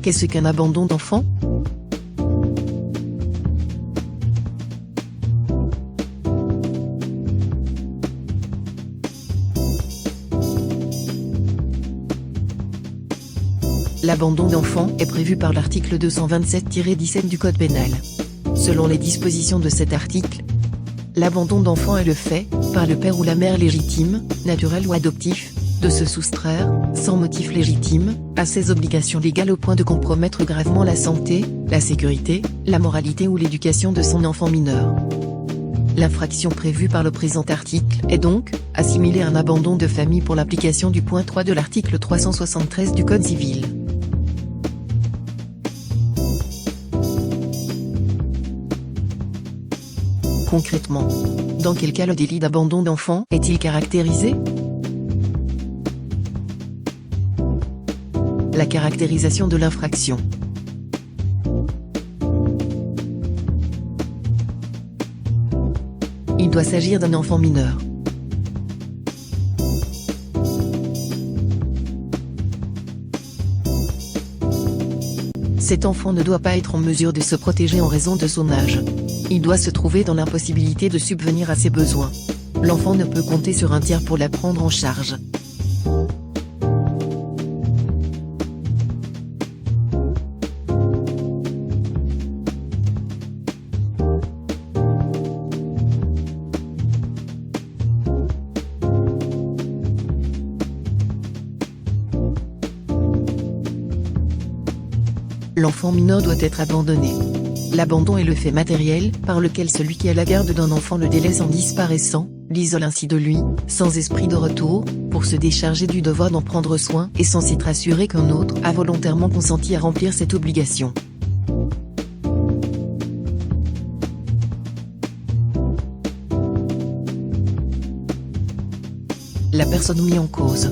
Qu'est-ce qu'un abandon d'enfant? L'abandon d'enfant est prévu par l'article 227-17 du Code pénal. Selon les dispositions de cet article, l'abandon d'enfant est le fait, par le père ou la mère légitime, naturel ou adoptif, de se soustraire, sans motif légitime, à ses obligations légales au point de compromettre gravement la santé, la sécurité, la moralité ou l'éducation de son enfant mineur. L'infraction prévue par le présent article est donc assimilée à un abandon de famille pour l'application du point 3 de l'article 373 du Code civil. Concrètement, dans quel cas le délit d'abandon d'enfant est-il caractérisé? La caractérisation de l'infraction. Il doit s'agir d'un enfant mineur. Cet enfant ne doit pas être en mesure de se protéger en raison de son âge. Il doit se trouver dans l'impossibilité de subvenir à ses besoins. L'enfant ne peut compter sur un tiers pour la prendre en charge. L'enfant mineur doit être abandonné. L'abandon est le fait matériel par lequel celui qui a la garde d'un enfant le délaisse en disparaissant, l'isole ainsi de lui, sans esprit de retour, pour se décharger du devoir d'en prendre soin et sans s'être assuré qu'un autre a volontairement consenti à remplir cette obligation. La personne mise en cause.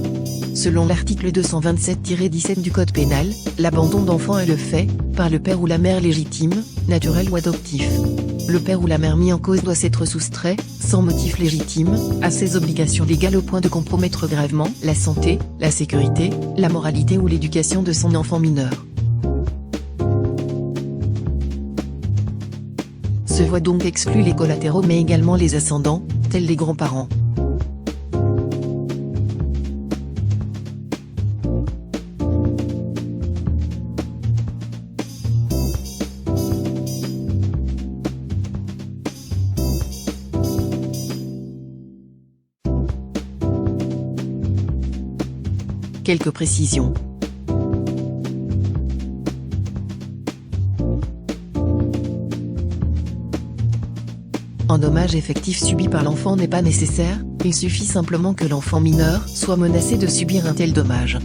Selon l'article 227-17 du Code pénal, l'abandon d'enfant est le fait, par le père ou la mère légitime, naturel ou adoptif. Le père ou la mère mis en cause doit s'être soustrait, sans motif légitime, à ses obligations légales au point de compromettre gravement la santé, la sécurité, la moralité ou l'éducation de son enfant mineur. Se voient donc exclus les collatéraux mais également les ascendants, tels les grands-parents. Quelques précisions. Un dommage effectif subi par l'enfant n'est pas nécessaire, il suffit simplement que l'enfant mineur soit menacé de subir un tel dommage.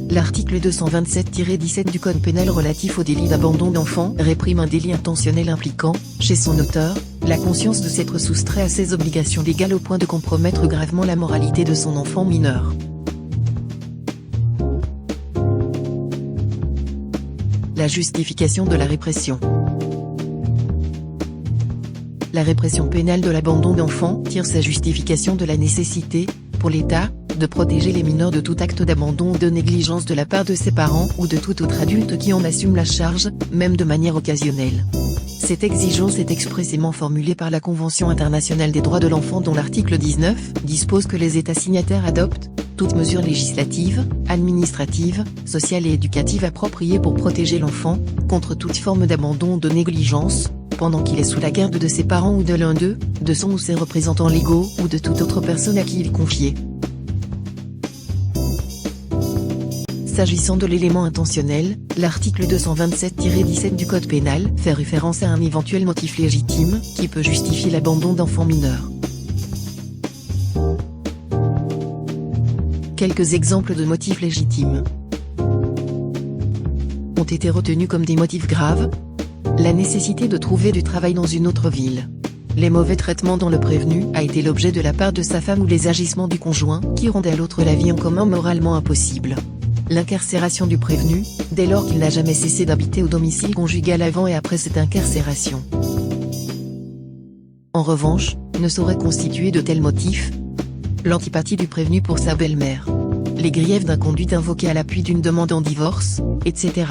L'article 227-17 du Code pénal relatif au délit d'abandon d'enfant réprime un délit intentionnel impliquant, chez son auteur, la conscience de s'être soustrait à ses obligations légales au point de compromettre gravement la moralité de son enfant mineur. La justification de la répression. La répression pénale de l'abandon d'enfant tire sa justification de la nécessité, pour l'État, de protéger les mineurs de tout acte d'abandon ou de négligence de la part de ses parents ou de tout autre adulte qui en assume la charge, même de manière occasionnelle. Cette exigence est expressément formulée par la Convention internationale des droits de l'enfant dont l'article 19 dispose que les États signataires adoptent toutes mesures législatives, administratives, sociales et éducatives appropriées pour protéger l'enfant contre toute forme d'abandon ou de négligence, pendant qu'il est sous la garde de ses parents ou de l'un d'eux, de son ou ses représentants légaux ou de toute autre personne à qui il est confié. S'agissant de l'élément intentionnel, l'article 227-17 du Code pénal fait référence à un éventuel motif légitime qui peut justifier l'abandon d'enfants mineurs. Quelques exemples de motifs légitimes ont été retenus comme des motifs graves. La nécessité de trouver du travail dans une autre ville. Les mauvais traitements dont le prévenu a été l'objet de la part de sa femme ou les agissements du conjoint qui rendaient à l'autre la vie en commun moralement impossible. L'incarcération du prévenu, dès lors qu'il n'a jamais cessé d'habiter au domicile conjugal avant et après cette incarcération. En revanche, ne saurait constituer de tels motifs l'antipathie du prévenu pour sa belle-mère. les griefs d'inconduite invoqués à l'appui d'une demande en divorce, etc.